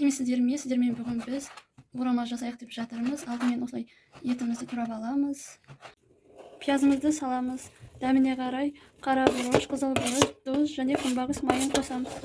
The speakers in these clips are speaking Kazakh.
Сіздер мен бүгін біз орама жасайық деп жатырмыз. Алдымен осылай етімізді турап аламыз. Пиязымызды саламыз. Дәміне қарай қара бұрыш, қызыл бұрыш, тұз және күнбағыс майын қосамыз.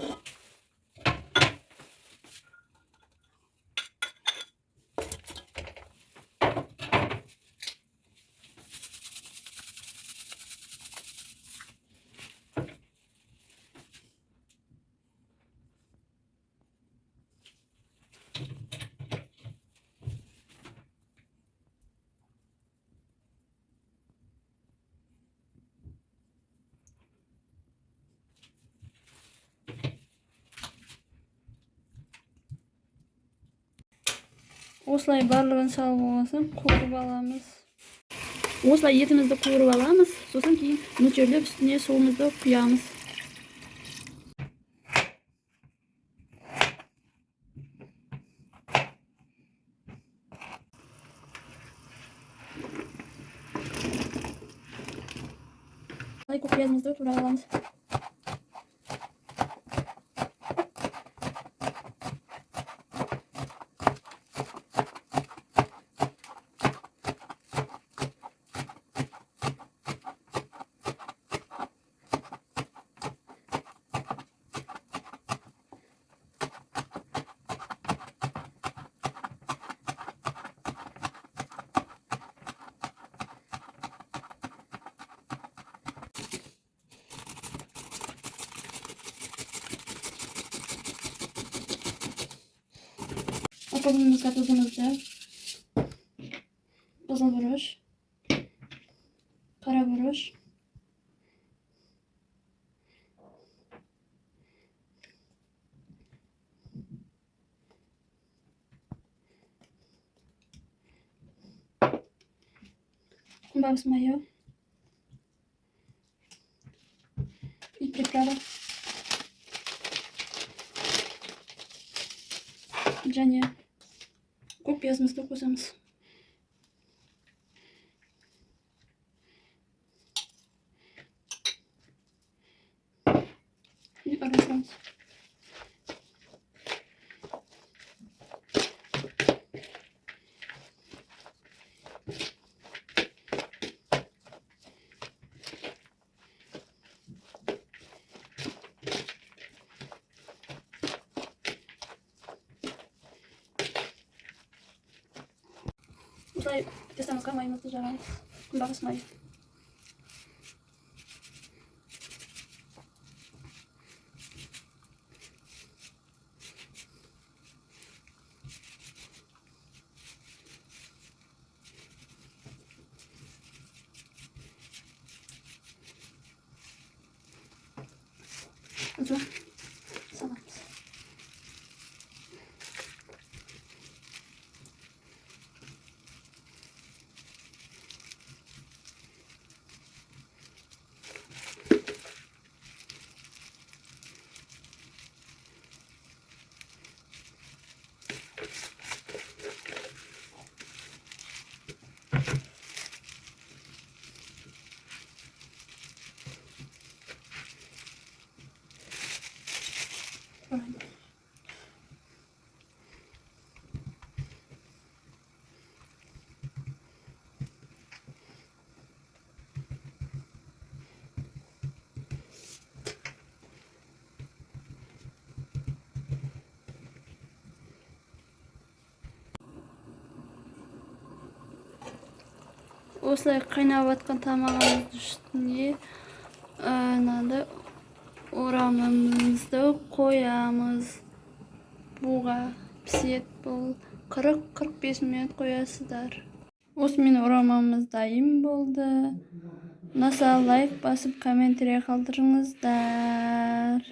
Осылай барлығын салып болғасын қуырып аламыз. Осылай етімізді қуырып аламыз. Сосын кейін мөлшерлеп үстіне суымызды құямыз. Осылай көк пиязымызды турап аламыз. Atladığımızda tuzumuzda kızıl buruş, kara buruş, күнбағыс майы и приправа және көк пиязымызды қосамыз. И араластырамыз. Осылай тестамызға майымызды жағамыз. Күнбағыс майы. Осылай саламыз. Осылай қайнап жатқан тамағымыздың үстіне орамамызды қоямыз. Буға пісет бұл 40-45 минут қоясыздар. Осымен орамамыз дайын болды. Ұнаса лайк басып комментарий қалдырыңыздар.